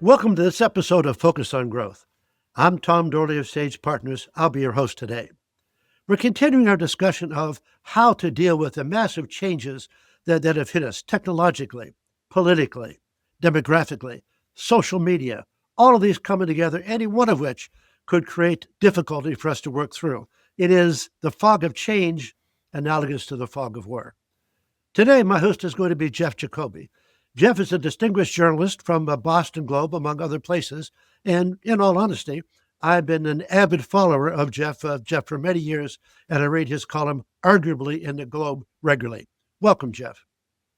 Welcome to this episode of Focus on Growth. I'm Tom Dorley of Sage Partners. I'll be your host today. We're continuing our discussion of how to deal with the massive changes that have hit us technologically, politically, demographically, social media, all of these coming together, any one of which could create difficulty for us to work through. It is the fog of change analogous to the fog of war. Today, my host is going to be Jeff Jacoby. Jeff is a distinguished journalist from Boston Globe, among other places. And in all honesty, I've been an avid follower of Jeff for many years, and I read his column, Arguably, in the Globe regularly. Welcome, Jeff.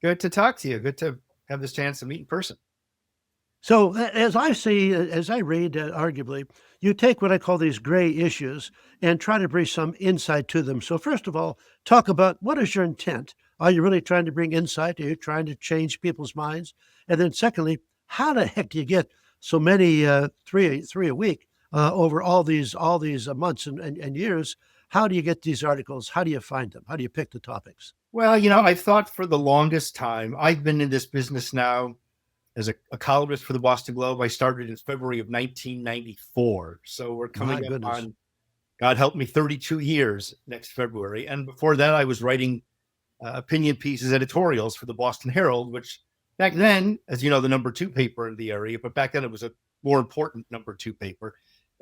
Good to talk to you. Good to have this chance to meet in person. So as I read Arguably, you take what I call these gray issues and try to bring some insight to them. So first of all, talk about what is your intent? Are you really trying to bring insight? Are you trying to change people's minds? And then secondly, how the heck do you get so many three a week over all these months and years? How do you get these articles? How do you find them? How do you pick the topics? Well, I've thought for the longest time, I've been in this business now as a columnist for the Boston Globe. I started in February of 1994. So we're coming up on, God help me, 32 years next February. And before that, I was writing opinion pieces, editorials for the Boston Herald, which back then, as you know, the number 2 paper in the area, but back then it was a more important number 2 paper.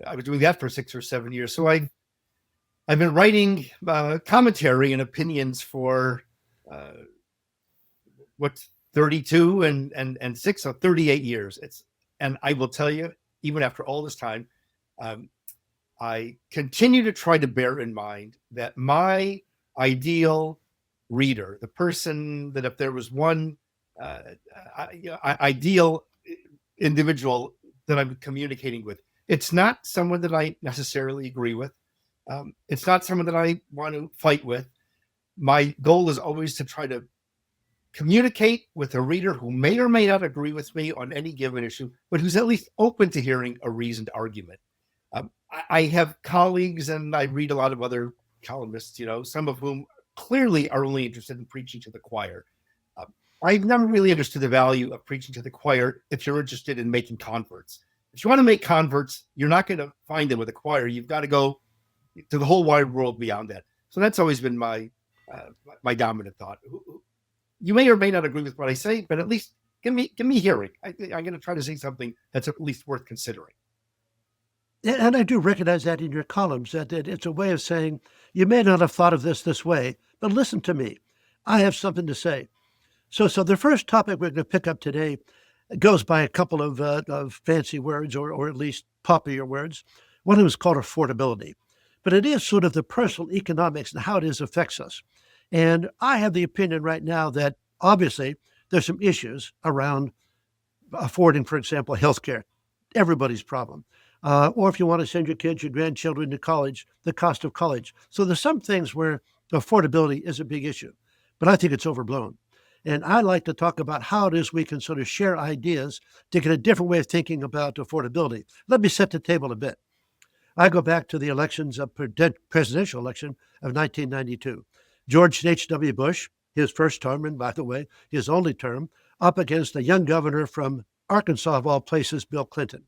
I was doing that for 6 or 7 years. So I've been writing commentary and opinions for what's 32 and 6, so 38 years. And I will tell you, even after all this time, I continue to try to bear in mind that my ideal reader, the person that if there was one ideal individual that I'm communicating with, it's not someone that I necessarily agree with. It's not someone that I want to fight with. My goal is always to try to communicate with a reader who may or may not agree with me on any given issue, but who's at least open to hearing a reasoned argument. I have colleagues and I read a lot of other columnists, some of whom clearly are only interested in preaching to the choir. I've never really understood the value of preaching to the choir if you're interested in making converts. If you want to make converts, you're not going to find them with a choir. You've got to go to the whole wide world beyond that. So that's always been my dominant thought. You may or may not agree with what I say, but at least give me hearing. I'm going to try to say something that's at least worth considering. And I do recognize that in your columns, that it's a way of saying, you may not have thought of this way, but listen to me. I have something to say. So the first topic we're going to pick up today goes by a couple of fancy words, or at least popular words. One of them is called affordability. But it is sort of the personal economics and how it affects us. And I have the opinion right now that obviously there's some issues around affording, for example, healthcare, everybody's problem. Or if you want to send your kids, your grandchildren to college, the cost of college. So there's some things where affordability is a big issue, but I think it's overblown. And I like to talk about how it is we can sort of share ideas to get a different way of thinking about affordability. Let me set the table a bit. I go back to the presidential election of 1992. George H.W. Bush, his first term, and by the way, his only term, up against a young governor from Arkansas, of all places, Bill Clinton.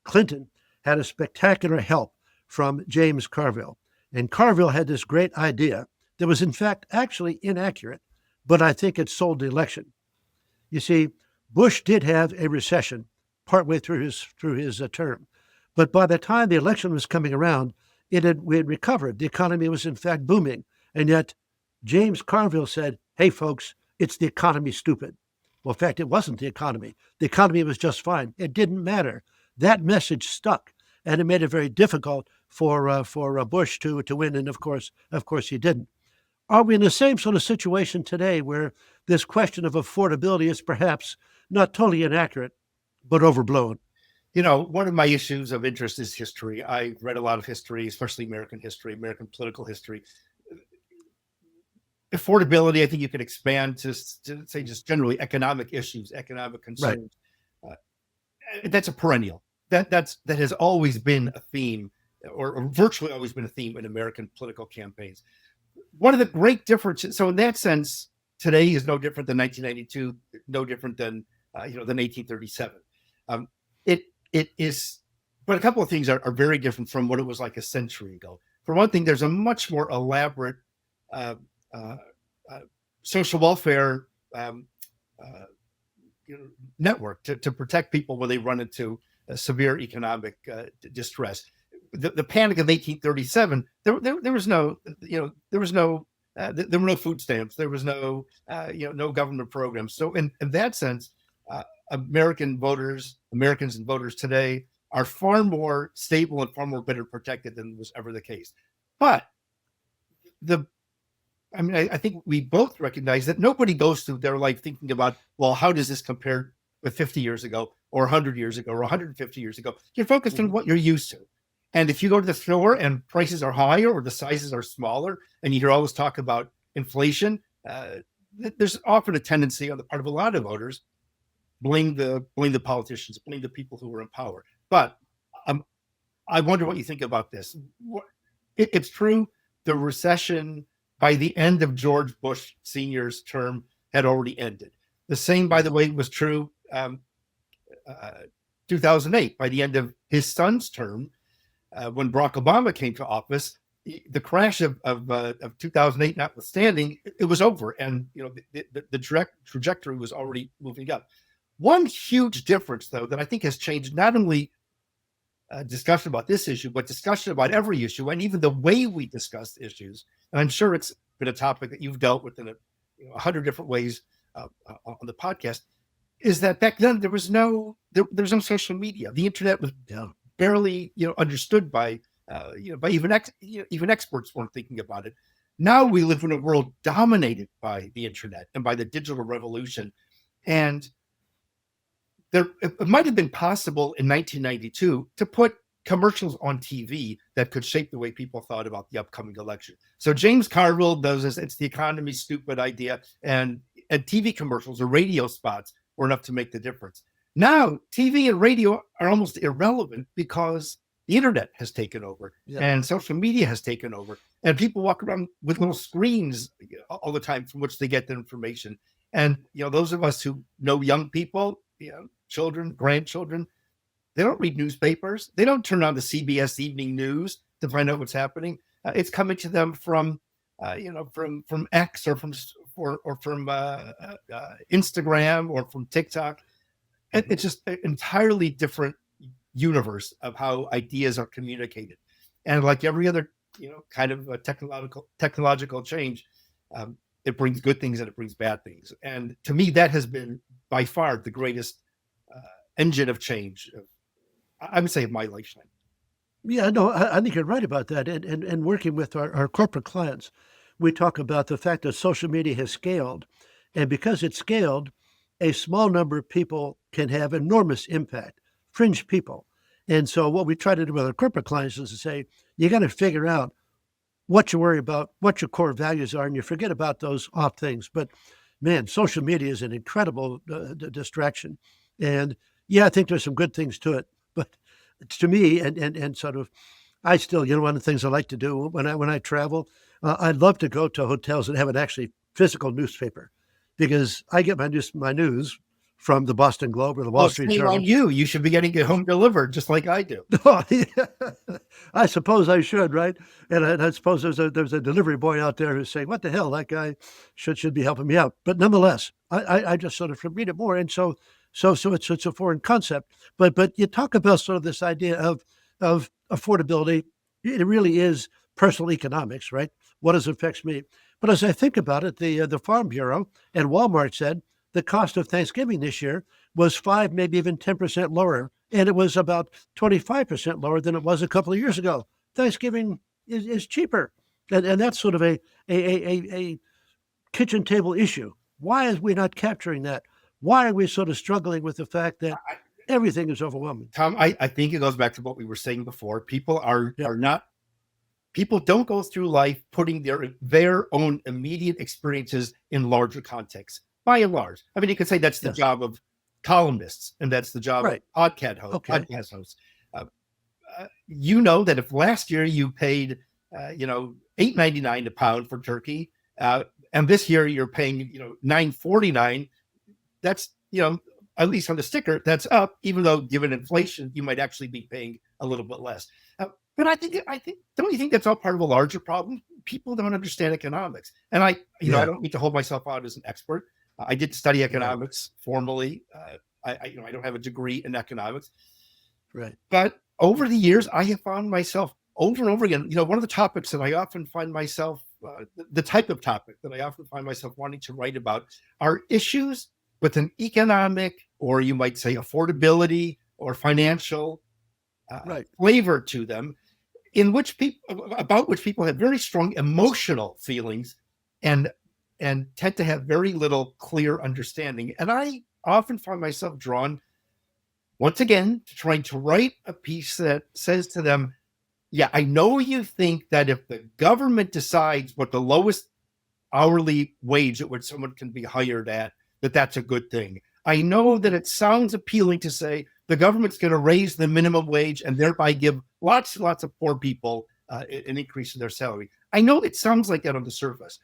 Clinton had a spectacular help from James Carville. And Carville had this great idea that was, in fact, actually inaccurate, but I think it sold the election. You see, Bush did have a recession partway through his term. But by the time the election was coming around, we had recovered. The economy was, in fact, booming. And yet, James Carville said, hey, folks, it's the economy, stupid. Well, in fact, it wasn't the economy. The economy was just fine. It didn't matter. That message stuck, and it made it very difficult for Bush to win. And of course, he didn't. Are we in the same sort of situation today where this question of affordability is perhaps not totally inaccurate, but overblown? One of my issues of interest is history. I read a lot of history, especially American history, American political history. Affordability, I think you could expand to say just generally economic issues, economic concerns. Right. That's a perennial. That has always been a theme, or virtually always been a theme in American political campaigns. One of the great differences, so in that sense, today is no different than 1992, no different than 1837. it is, but a couple of things are very different from what it was like a century ago. For one thing, there's a much more elaborate uh, uh, social welfare uh, network to protect people when they run into severe economic distress. The panic of 1837, there was no, there was no, there were no food stamps, there was no, no government programs. So in that sense, Americans and voters today are far more stable and far more better protected than was ever the case. But the I think we both recognize that nobody goes through their life thinking about, well, how does this compare with 50 years ago or 100 years ago or 150 years ago? You're focused on what you're used to. And if you go to the store and prices are higher or the sizes are smaller, and you hear all this talk about inflation, there's often a tendency on the part of a lot of voters blame the politicians, blame the people who are in power. But I wonder what you think about this. It's true, the recession by the end of George Bush Sr.'s term had already ended. The same, by the way, was true 2008. By the end of his son's term, when Barack Obama came to office, the crash of 2008 notwithstanding, it was over, and the trajectory was already moving up. One huge difference, though, that I think has changed not only discussion about this issue, but discussion about every issue, and even the way we discuss issues. And I'm sure it's been a topic that you've dealt with in 100 different ways on the podcast. Is that back then there was no social media. The internet was barely understood by by even experts weren't thinking about it. Now we live in a world dominated by the internet and by the digital revolution, and it might have been possible in 1992 to put commercials on TV that could shape the way people thought about the upcoming election. So James Carville does this. It's the economy's stupid idea. And TV commercials or radio spots were enough to make the difference. Now, TV and radio are almost irrelevant because the internet has taken over and social media has taken over. And people walk around with little screens all the time from which they get their information. And, those of us who know young people, children, grandchildren, they don't read newspapers. They don't turn on the CBS Evening News to find out what's happening. It's coming to them from X or from Instagram or from TikTok. It's just an entirely different universe of how ideas are communicated. And like every other kind of a technological change, it brings good things and it brings bad things. And to me, that has been by far the greatest engine of change, I would say, of my lifetime. Yeah, no, I think you're right about that. And working with our corporate clients, we talk about the fact that social media has scaled. And because it's scaled, a small number of people can have enormous impact, fringe people. And so what we try to do with our corporate clients is to say, you got to figure out what you worry about, what your core values are, and you forget about those off things. But man, social media is an incredible distraction. And yeah, I think there's some good things to it, but to me, and sort of, I still, one of the things I like to do when I travel, I love to go to hotels that have an actually physical newspaper, because I get my news from the Boston Globe or the Wall Street Journal. On you. You should be getting it home delivered, just like I do. I suppose I should, right? And I suppose there's a delivery boy out there who's saying, "What the hell? That guy should be helping me out." But nonetheless, I just sort of read it more, and so it's a foreign concept. But you talk about sort of this idea of affordability. It really is personal economics, right? What affects me. But as I think about it, the Farm Bureau and Walmart said the cost of Thanksgiving this year was 5, maybe even 10% lower, and it was about 25% lower than it was a couple of years ago. Thanksgiving is cheaper, and that's sort of a kitchen table issue. Why are we not capturing that? Why are we sort of struggling with the fact that everything is overwhelming? Tom, I think it goes back to what we were saying before. People people don't go through life putting their own immediate experiences in larger contexts, by and large. I mean, you could say that's the job of columnists, and that's the job of podcast hosts. That if last year you paid, $8.99 a pound for turkey, and this year you're paying, $9.49, that's, at least on the sticker, that's up, even though given inflation, you might actually be paying a little bit less. But I think, don't you think that's all part of a larger problem? People don't understand economics. And I Yeah, don't need to hold myself out as an expert. I did study right, economics formally. I don't have a degree in economics, right. but over the years, I have found myself over and over again. One of the topics that I often find myself, the type of topic that I often find myself wanting to write about, are issues with an economic, or you might say affordability or financial Right. flavor to them, about which people have very strong emotional feelings and tend to have very little clear understanding. And I often find myself drawn once again to trying to write a piece that says to them, yeah, I know you think that if the government decides what the lowest hourly wage at which someone can be hired at, that's a good thing. I know that it sounds appealing to say the government's going to raise the minimum wage and thereby give lots and lots of poor people an increase in their salary. I know it sounds like that on the surface.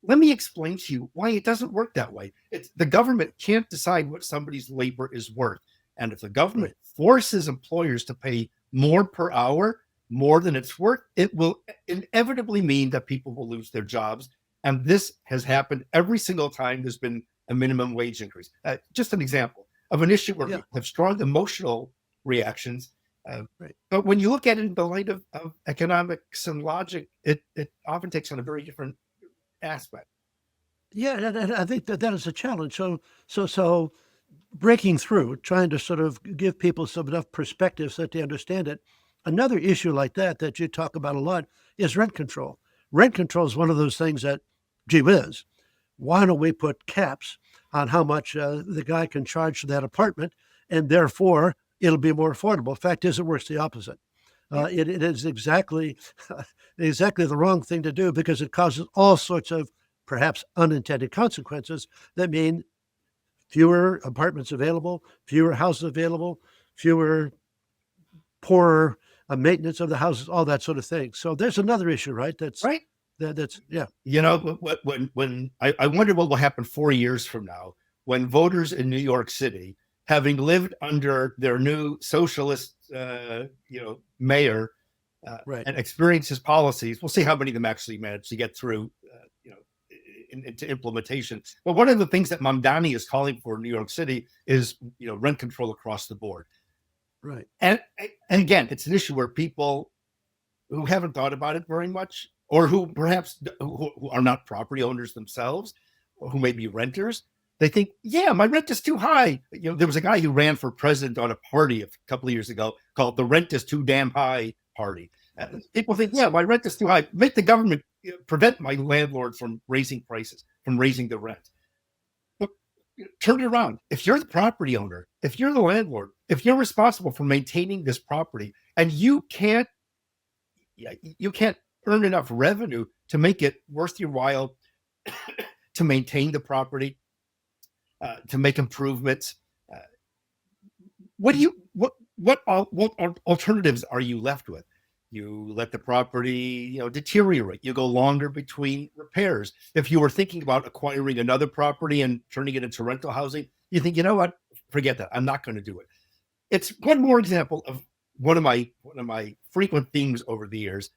Let me explain to you why it doesn't work that way. The government can't decide what somebody's labor is worth. And if the government forces employers to pay more per hour, more than it's worth, it will inevitably mean that people will lose their jobs. And this has happened every single time there's been a minimum wage increase. Just an example of an issue where people have strong emotional reactions. But when you look at it in the light of economics and logic, it often takes on a very different aspect. Yeah, and I think that is a challenge. So breaking through, trying to sort of give people some enough perspective so that they understand it. Another issue like that you talk about a lot is rent control. Rent control is one of those things that, gee whiz, why don't we put caps on how much the guy can charge for that apartment, and therefore it'll be more affordable. Fact is, it works the opposite. It is exactly the wrong thing to do because it causes all sorts of perhaps unintended consequences that mean fewer apartments available, fewer houses available, fewer poorer maintenance of the houses, all that sort of thing. So there's another issue, right? That's yeah. When I wonder what will happen 4 years from now when voters in New York City, having lived under their new socialist, mayor, and experience his policies, we'll see how many of them actually manage to get through, into implementation. But one of the things that Mamdani is calling for in New York City is, rent control across the board. Right. And again, it's an issue where people who haven't thought about it very much, or who perhaps who are not property owners themselves, or who may be renters, they think, yeah, my rent is too high. There was a guy who ran for president on a party a couple of years ago called the Rent is Too Damn High Party. People think, yeah, my rent is too high. Make the government prevent my landlord from raising prices, from raising the rent. But turn it around. If you're the property owner, if you're the landlord, if you're responsible for maintaining this property, and you can't earn enough revenue to make it worth your while to maintain the property, to make improvements, what alternatives are you left with? You let the property, deteriorate. You go longer between repairs. If you were thinking about acquiring another property and turning it into rental housing, you think, you know what? Forget that. I'm not going to do it. It's one more example of one of my frequent themes over the years.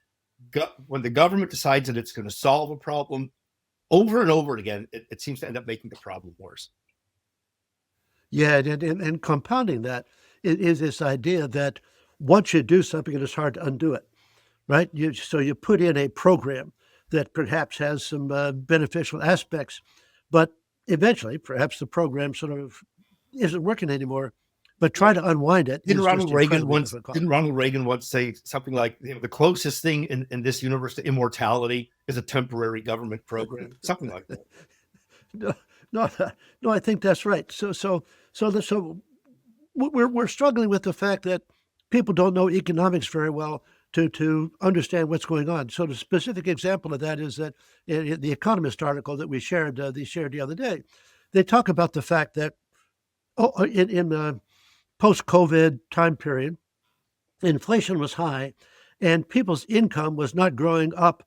When the government decides that it's going to solve a problem, over and over again, it seems to end up making the problem worse. Yeah, and compounding that is this idea that once you do something, it is hard to undo it, right? So you put in a program that perhaps has some beneficial aspects, but eventually, perhaps the program sort of isn't working anymore. But try to unwind it. Didn't Ronald Reagan once say something like, the closest thing in this universe to immortality is a temporary government program, something like that? No, I think that's right. So we're struggling with the fact that people don't know economics very well to understand what's going on. So the specific example of that is that in the Economist article that we shared, the other day, they talk about the fact that in the post-COVID time period, inflation was high, and people's income was not growing up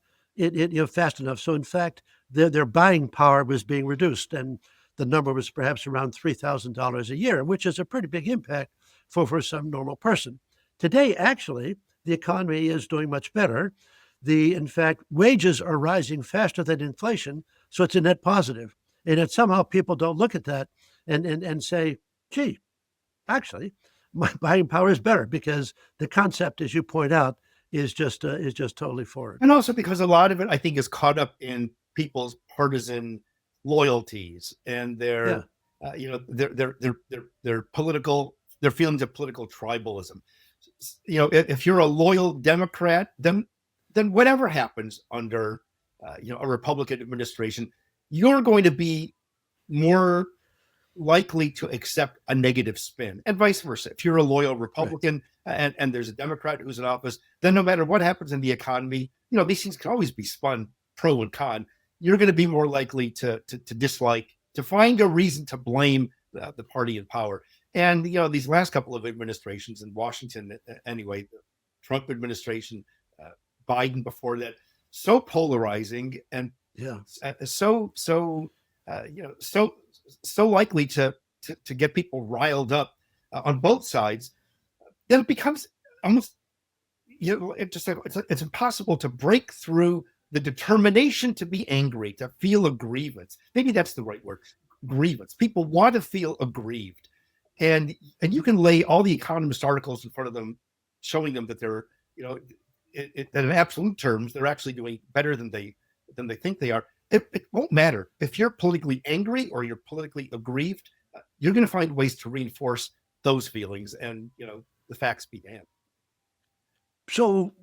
fast enough. So in fact, their buying power was being reduced, and the number was perhaps around $3,000 a year, which is a pretty big impact for some normal person. Today, actually, the economy is doing much better. In fact, wages are rising faster than inflation, so it's a net positive. And it, somehow people don't look at that and say, gee, actually, my buying power is better because the concept, as you point out, is just totally foreign. And also because a lot of it, I think, is caught up in people's partisan loyalties and Yeah, their political, their feelings of political tribalism. If you're a loyal Democrat, then whatever happens under a Republican administration, you're going to be more likely to accept a negative spin, and vice versa. If you're a loyal Republican and there's a Democrat who's in office, then no matter what happens in the economy, these things can always be spun pro and con. You're going to be more likely to dislike, to find a reason to blame the party in power. And these last couple of administrations in Washington, anyway, the Trump administration, Biden before that, so polarizing and yeah, so likely to get people riled up on both sides, that it becomes almost it's impossible to break through the determination to be angry, to feel a grievance. Maybe that's the right word, grievance. People want to feel aggrieved, and you can lay all the economist articles in front of them, showing them that they're that in absolute terms they're actually doing better than they think they are. It won't matter if you're politically angry or you're politically aggrieved. You're going to find ways to reinforce those feelings, and the facts be damned. So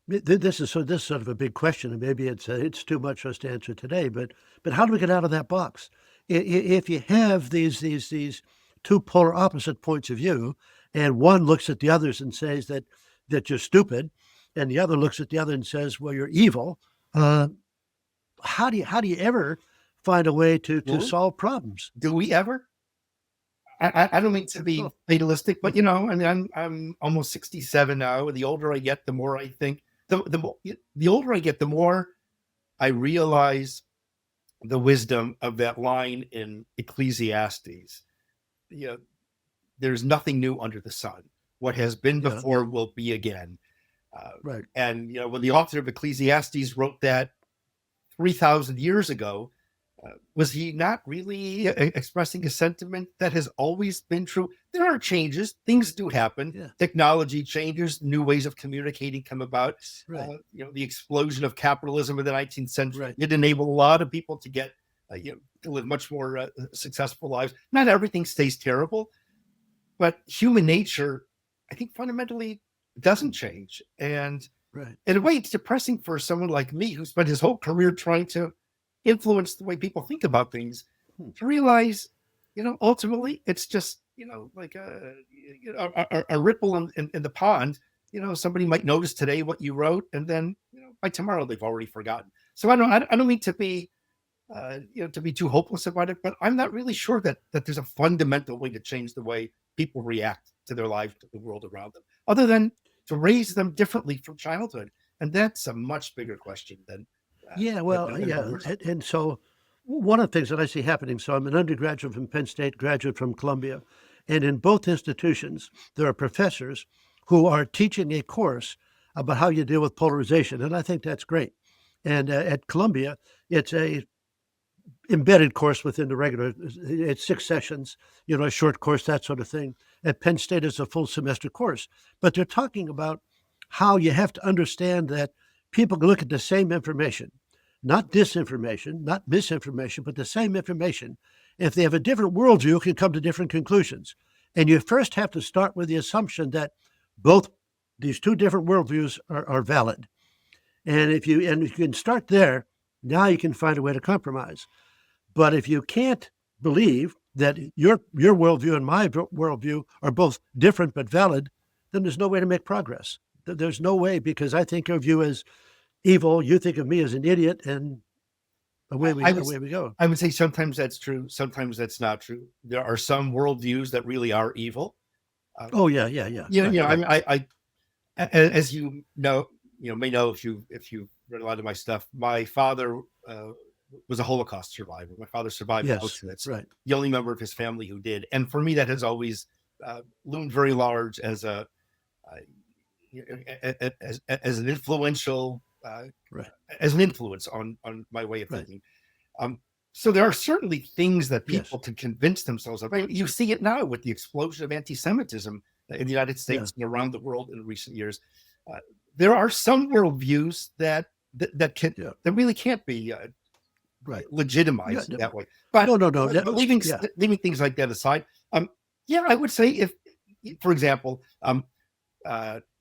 this is sort of a big question, and maybe it's too much for us to answer today. But how do we get out of that box? If you have these two polar opposite points of view, and one looks at the others and says that you're stupid, and the other looks at the other and says, well, you're evil. How do you ever find a way to solve problems? Do we ever? I don't mean to be fatalistic, but I mean, I'm almost 67 now. The older I get, the more I think. The older I get, the more I realize the wisdom of that line in Ecclesiastes. There's nothing new under the sun. What has been before will be again. Right. And when the author of Ecclesiastes wrote that 3,000 years ago, was he not really expressing a sentiment that has always been true? There are changes. Things do happen. Yeah. Technology changes. New ways of communicating come about. Right. The explosion of capitalism in the 19th century, Right. it enabled a lot of people to get, to live much more successful lives. Not everything stays terrible, but human nature, I think, fundamentally doesn't change. And Right. in a way, it's depressing for someone like me who spent his whole career trying to influence the way people think about things, to realize, ultimately it's just, like a ripple in the pond. Somebody might notice today what you wrote, and then, by tomorrow they've already forgotten. So I don't mean to be, to be too hopeless about it, but I'm not really sure that there's a fundamental way to change the way people react to their lives, to the world around them, other than to raise them differently from childhood. And that's a much bigger question than. And so one of the things that I see happening, so I'm an undergraduate from Penn State, graduate from Columbia, and in both institutions, there are professors who are teaching a course about how you deal with polarization, and I think that's great. And at Columbia, it's a embedded course within the regular, it's 6 sessions, a short course, that sort of thing. At Penn State, it's a full semester course. But they're talking about how you have to understand that people can look at the same information, not disinformation, not misinformation, but the same information. If they have a different worldview, can come to different conclusions. And you first have to start with the assumption that both these two different worldviews are valid. And if you can start there, now you can find a way to compromise. But if you can't believe that your worldview and my worldview are both different but valid, then there's no way to make progress. There's no way, because I think of you as evil, you think of me as an idiot, and away we go. I would say sometimes that's true, sometimes that's not true. There are some worldviews that really are evil. Yeah. I as you may know, if you read a lot of my stuff, my father was a Holocaust survivor. My father survived Yes, Auschwitz, right. the only member of his family who did. And for me, that has always loomed very large as a as an influential Right. as an influence on my way of Right. thinking. Um, so there are certainly things that Yes. people can convince themselves of. I mean, you see it now with the explosion of anti-Semitism in the United Yeah. States and around the world in recent years. Uh, there are some worldviews Yeah. that really can't be Right. Yeah. legitimized No, that way. But, no, no. No. but leaving Yeah. leaving things like that aside, yeah, I would say if, for example, uh,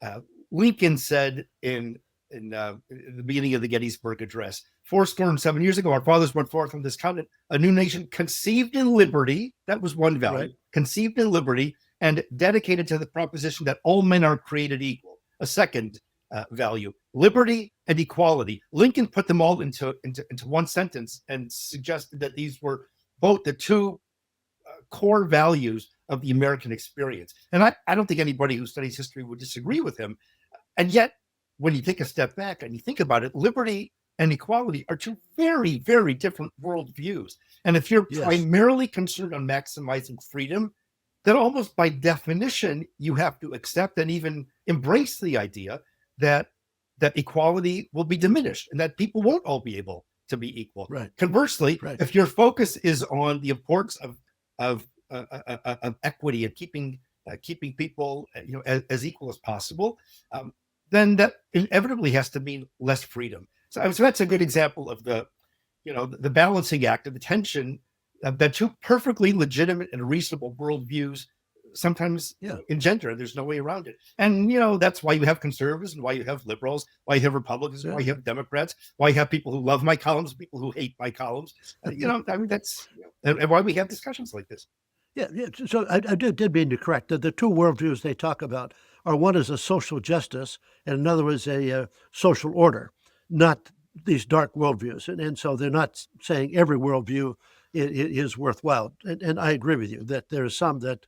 uh, Lincoln said in the beginning of the Gettysburg Address, 7 years ago, our fathers went forth from this continent, a new nation conceived in liberty. That was one value, Right. conceived in liberty and dedicated to the proposition that all men are created equal. A second value, liberty and equality. Lincoln put them all into one sentence and suggested that these were both the two core values of the American experience. And I don't think anybody who studies history would disagree with him. And yet, when you take a step back and you think about it, liberty and equality are two very, very different worldviews. And if you're Yes. primarily concerned on maximizing freedom, then almost by definition, you have to accept and even embrace the idea that equality will be diminished and that people won't all be able to be equal. Right. Conversely, Right. if your focus is on the importance of equity and keeping people as equal as possible, then that inevitably has to mean less freedom. So that's a good example of the balancing act of the tension that two perfectly legitimate and reasonable worldviews sometimes engender. There's no way around it. And that's why you have conservatives and why you have liberals, why you have Republicans, why you have Democrats, why you have people who love my columns, people who hate my columns. I mean, that's and why we have discussions like this. Yeah, yeah. So I did mean to correct that the two worldviews they talk about are one is a social justice and another is a social order, not these dark worldviews. And so they're not saying every worldview is worthwhile. And I agree with you that there are some that,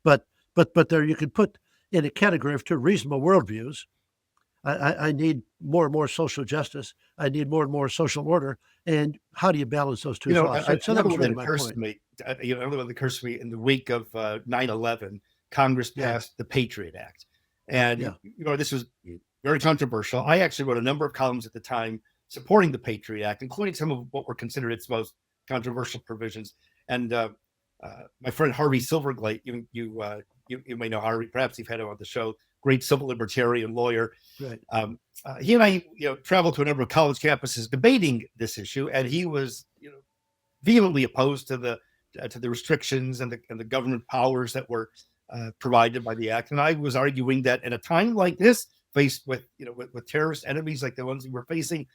but there you could put in a category of two reasonable worldviews. I need more and more social justice. I need more and more social order. And how do you balance those two thoughts? So that was really my point. Another one that occurs to me in the week of 9/11, Congress passed the Patriot Act. And, this was very controversial. I actually wrote a number of columns at the time supporting the Patriot Act, including some of what were considered its most controversial provisions. And my friend Harvey Silverglate, you may know Harvey, perhaps you've had him on the show, great civil libertarian lawyer. Right. He and I, traveled to a number of college campuses debating this issue, and he was, vehemently opposed to the restrictions and the government powers that were provided by the act. And I was arguing that at a time like this, faced with with terrorist enemies like the ones we were facing,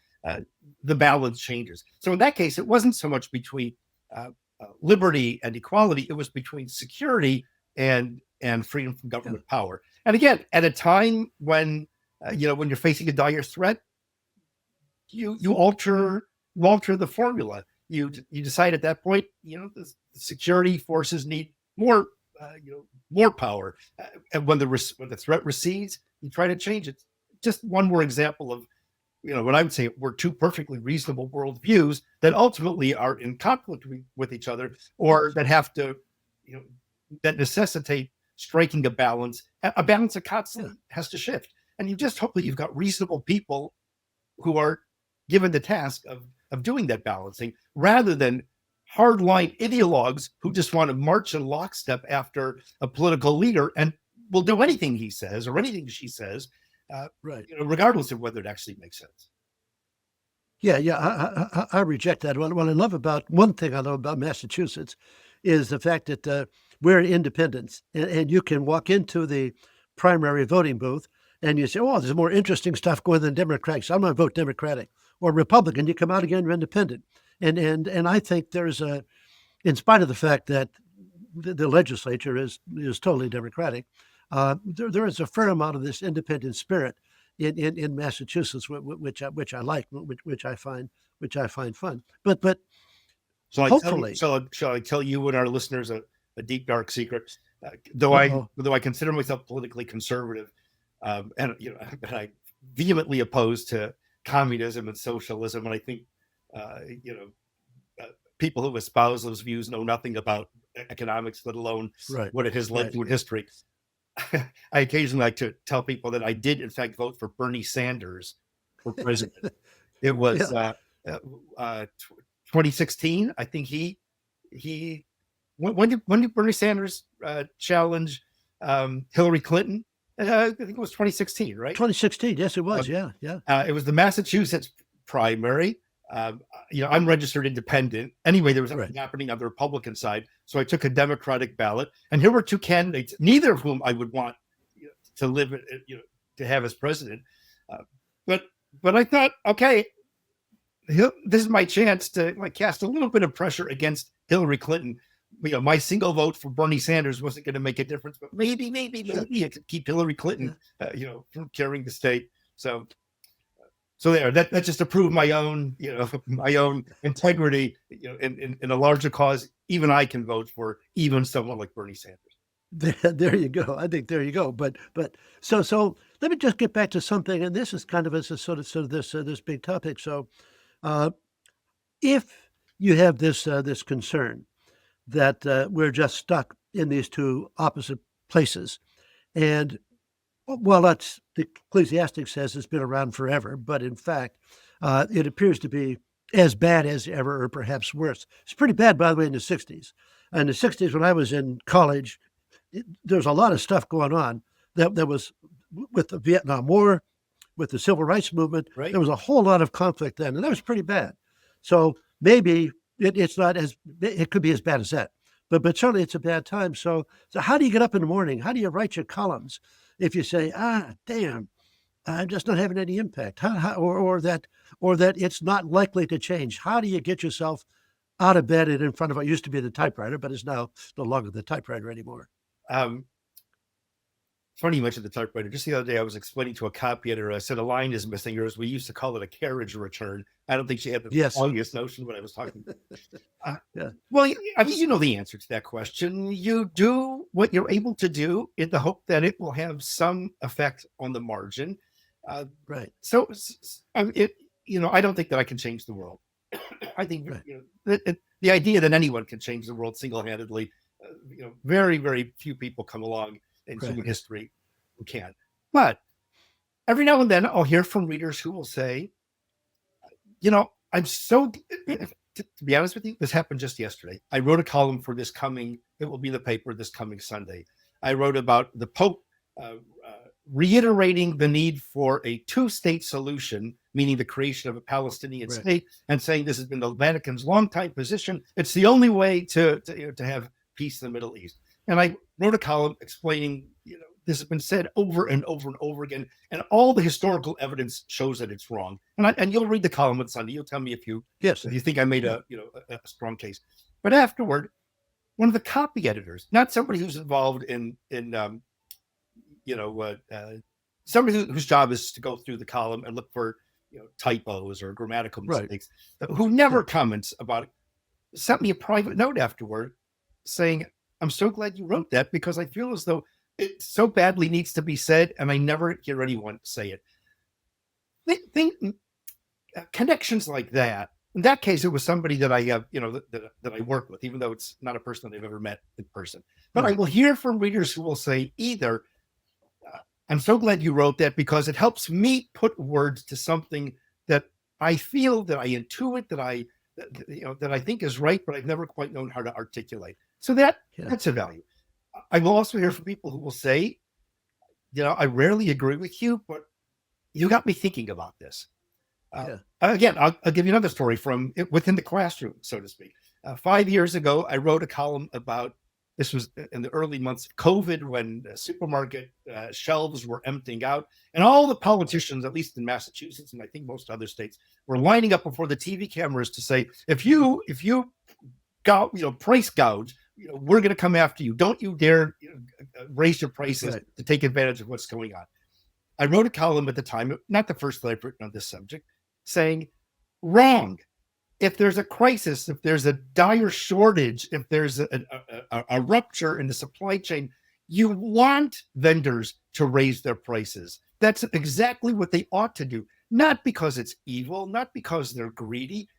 the balance changes. So in that case, it wasn't so much between liberty and equality; it was between security and freedom from government power. And again, at a time when when you're facing a dire threat, you alter the formula. You decide at that point, the security forces need more more power, and when the threat recedes, you try to change it. Just one more example of what I would say were two perfectly reasonable worldviews that ultimately are in conflict with each other, or that have to that necessitate striking a balance that constantly has to shift. And you just hope that you've got reasonable people who are given the task of doing that balancing, rather than hardline ideologues who just want to march in lockstep after a political leader and will do anything he says or anything she says, regardless of whether it actually makes sense. Yeah, I reject that. One thing I love about Massachusetts is the fact that we're independents, and you can walk into the primary voting booth and you say, "Oh, there's more interesting stuff going than Democratic, so I'm going to vote Democratic," or Republican. You come out again, you're independent, and I think there's in spite of the fact that the legislature is totally Democratic, there is a fair amount of this independent spirit in Massachusetts, which I like, which I find fun. But hopefully, shall I tell you and our listeners a deep dark secret? Though I consider myself politically conservative, and I vehemently opposed to communism and socialism, and I think people who espouse those views know nothing about economics, let alone Right. what it has led Right. to in history. I occasionally like to tell people that I did, in fact, vote for Bernie Sanders for president. It was Yeah. 2016. I think he when did Bernie Sanders challenge Hillary Clinton? I think it was 2016, right? 2016. Yes, it was. Yeah. Yeah. It was the Massachusetts primary. I'm registered independent. Anyway, there was Right. something happening on the Republican side. So I took a Democratic ballot. And here were two candidates, neither of whom I would want to live, to have as president. But I thought, okay, this is my chance to cast a little bit of pressure against Hillary Clinton. My single vote for Bernie Sanders wasn't going to make a difference, but maybe it could keep Hillary Clinton, from carrying the state. So there, that just to prove my own integrity, in a larger cause. Even I can vote for even someone like Bernie Sanders. There you go. I think there you go. But so let me just get back to something, and this is kind of as a sort of this big topic. So, if you have this concern that we're just stuck in these two opposite places, and well, that's the Ecclesiastic says it's been around forever, but in fact, it appears to be as bad as ever, or perhaps worse. It's pretty bad, by the way, in the '60s. In the '60s, when I was in college, there was a lot of stuff going on that was with the Vietnam War, with the Civil Rights Movement. Right. There was a whole lot of conflict then, and that was pretty bad. So maybe it's not it could be as bad as that, but certainly it's a bad time. So how do you get up in the morning? How do you write your columns if you say, damn, I'm just not having any impact, or that it's not likely to change? How do you get yourself out of bed and in front of what used to be the typewriter, but is now no longer the typewriter anymore? Funny you mentioned the typewriter. Just the other day, I was explaining to a copy editor, I said, a line is missing, or as we used to call it, a carriage return. I don't think she had the longest notion what I was talking about. Yeah. Well, I mean, you know the answer to that question. You do what you're able to do in the hope that it will have some effect on the margin. Right. So, I don't think that I can change the world. I think the idea that anyone can change the world single-handedly, very, very few people come along in human history who can. But every now and then I'll hear from readers who will say, I'm so, to be honest with you, this happened just yesterday. I wrote a column for it will be the paper this coming Sunday. I wrote about the Pope reiterating the need for a two-state solution, meaning the creation of a Palestinian state, and saying this has been the Vatican's longtime position. It's the only way to have peace in the Middle East. And I wrote a column explaining, this has been said over and over and over again, and all the historical evidence shows that it's wrong. And you'll read the column on Sunday. You'll tell me if you think I made a strong case. But afterward, one of the copy editors, not somebody who's involved in somebody whose job is to go through the column and look for typos or grammatical mistakes, who never comments about it, sent me a private note afterward saying, I'm so glad you wrote that because I feel as though it so badly needs to be said, and I never hear anyone say it. Think connections like that. In that case, it was somebody that I have, that I work with, even though it's not a person that I've ever met in person. But I will hear from readers who will say either, I'm so glad you wrote that because it helps me put words to something that I feel, that I intuit, that I think is right, but I've never quite known how to articulate. So that's a value. I will also hear from people who will say, I rarely agree with you, but you got me thinking about this. Again, I'll give you another story from within the classroom, so to speak. 5 years ago, I wrote a column about, this was in the early months of COVID, when supermarket shelves were emptying out, and all the politicians, at least in Massachusetts and I think most other states, were lining up before the TV cameras to say, if you price gouge, we're going to come after you. Don't you dare raise your prices to take advantage of what's going on. I wrote a column at the time, not the first that I've written on this subject, saying, wrong. If there's a crisis, if there's a dire shortage, if there's a rupture in the supply chain, you want vendors to raise their prices. That's exactly what they ought to do. Not because it's evil, not because they're greedy,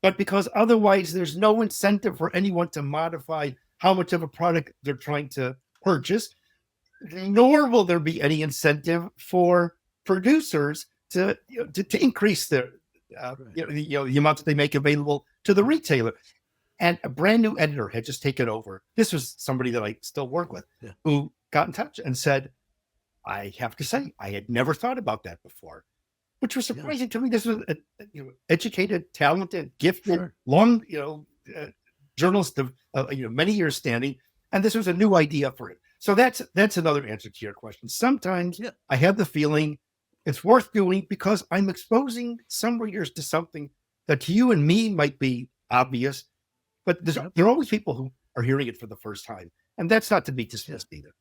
but because otherwise there's no incentive for anyone to modify how much of a product they're trying to purchase, nor will there be any incentive for producers to to increase their the amount that they make available to the retailer. And a brand new editor had just taken over. This was somebody that I still work with, who got in touch and said, I have to say, I had never thought about that before, which was surprising to me. This was a educated, talented, gifted, long, journalist of many years standing, and this was a new idea for him. So that's another answer to your question. Sometimes I have the feeling it's worth doing because I'm exposing some readers to something that to you and me might be obvious, but there are always people who are hearing it for the first time, and that's not to be dismissed either.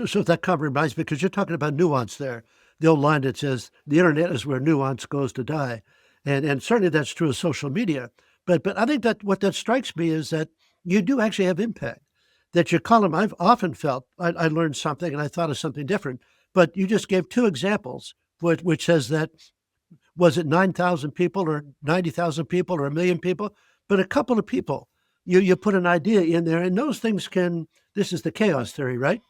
So that kind of reminds me, because you're talking about nuance there, the old line that says, the internet is where nuance goes to die. And certainly that's true of social media. But I think that what that strikes me is that you do actually have impact. That your column, I've often felt, I learned something and I thought of something different. But you just gave two examples, which says that, was it 9,000 people or 90,000 people or 1 million people? But a couple of people, you put an idea in there, and those things this is the chaos theory, right?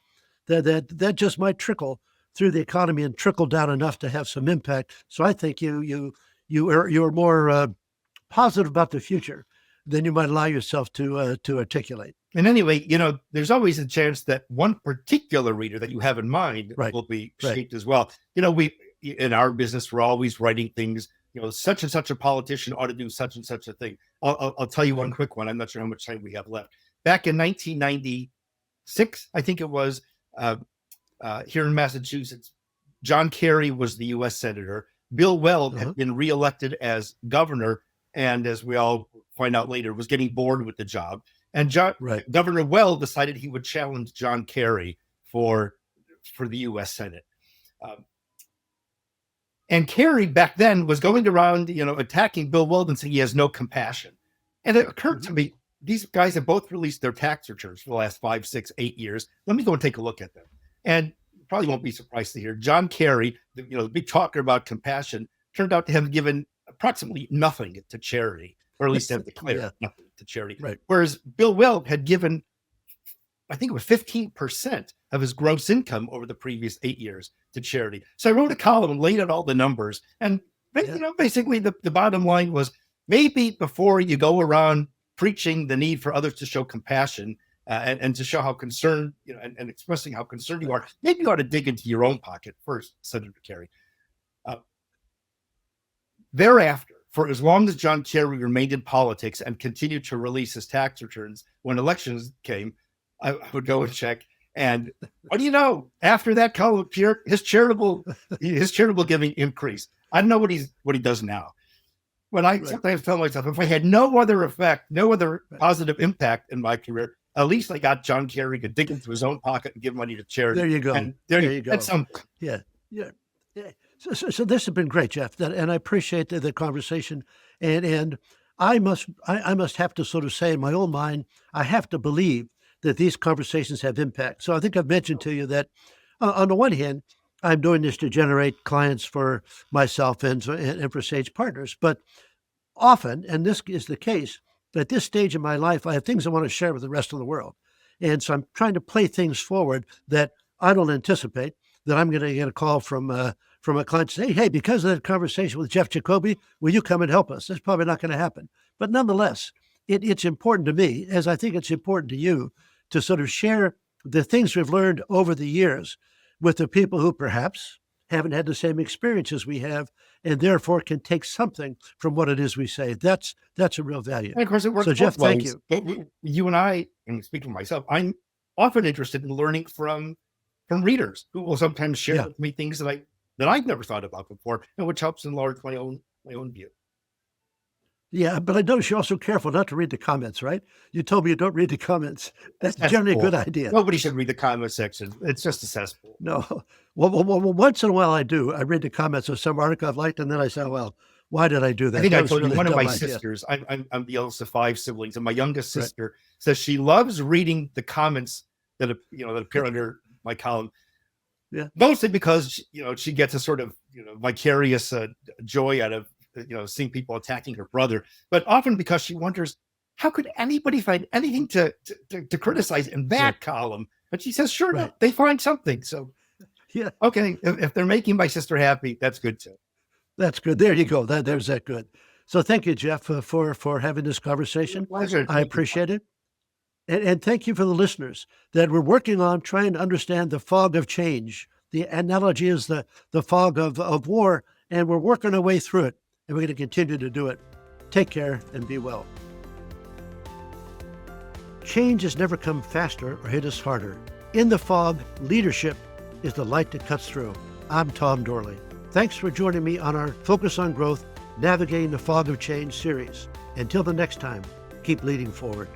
That just might trickle through the economy and trickle down enough to have some impact. So I think you're more positive about the future than you might allow yourself to articulate. And anyway, there's always a chance that one particular reader that you have in mind will be shaped as well. We in our business, we're always writing things. Such and such a politician ought to do such and such a thing. I'll tell you one quick one. I'm not sure how much time we have left. Back in 1996, I think it was, here in Massachusetts, John Kerry was the U.S. Senator. Bill Weld had been reelected as governor, and as we all find out later, was getting bored with the job. And Governor Weld decided he would challenge John Kerry for the U.S. Senate. And Kerry back then was going around, attacking Bill Weld and saying he has no compassion. And it occurred to me, these guys have both released their tax returns for the last 5, 6, 8 years. Let me go and take a look at them. And you probably won't be surprised to hear John Kerry, the big talker about compassion, turned out to have given approximately nothing to charity, or at least have declared nothing to charity. Right. Whereas Bill Weld had given, I think it was 15% of his gross income over the previous 8 years to charity. So I wrote a column and laid out all the numbers. And basically the bottom line was, maybe before you go around preaching the need for others to show compassion and to show how concerned, and expressing how concerned you are, maybe you ought to dig into your own pocket first, Senator Kerry. Thereafter, for as long as John Kerry remained in politics and continued to release his tax returns when elections came, I would go and check. And what do you know? After that column, his charitable giving increased. I don't know what he does now. When I sometimes tell myself, if I had no other effect, no other positive impact in my career, at least I got John Kerry to dig into his own pocket and give money to charity. There you go. And there you go. That's something. Yeah. So this has been great, Jeff, and I appreciate the conversation. And I must have to sort of say in my own mind, I have to believe that these conversations have impact. So I think I've mentioned to you that on the one hand, I'm doing this to generate clients for myself and for Sage Partners. But often, and this is the case, at this stage in my life, I have things I want to share with the rest of the world. And so I'm trying to play things forward that I don't anticipate that I'm going to get a call from a client to say, hey, because of that conversation with Jeff Jacoby, will you come and help us? That's probably not going to happen. But nonetheless, it's important to me, as I think it's important to you, to sort of share the things we've learned over the years with the people who perhaps haven't had the same experiences we have, and therefore can take something from what it is we say. That's a real value. And of course, it works. So, Jeff, thank you. But you and I, and speaking for myself, I'm often interested in learning from readers who will sometimes share with me things that I've never thought about before, and which helps enlarge my own view. Yeah, but I notice you're also careful not to read the comments, right? You told me you don't read the comments. That's generally a good idea. Nobody should read the comment section. It's just a cesspool. No. Well, once in a while I do. I read the comments of some article I've liked, and then I say, well, why did I do that? I think I told you one of my sisters, I'm the eldest of 5 siblings, and my youngest sister says she loves reading the comments that appear under my column. Yeah. Mostly because she gets a sort of vicarious joy out of seeing people attacking her brother, but often because she wonders, how could anybody find anything to criticize in that column? But she says, sure, no, they find something. So, Yeah. Okay, if they're making my sister happy, that's good too. That's good. There you go. There's that good. So thank you, Jeff, for having this conversation. Pleasure. I appreciate it. And thank you for the listeners that we're working on trying to understand the fog of change. The analogy is the fog of war, and we're working our way through it, and we're going to continue to do it. Take care and be well. Change has never come faster or hit us harder. In the fog, leadership is the light that cuts through. I'm Tom Dorley. Thanks for joining me on our Focus on Growth, Navigating the Fog of Change series. Until the next time, keep leading forward.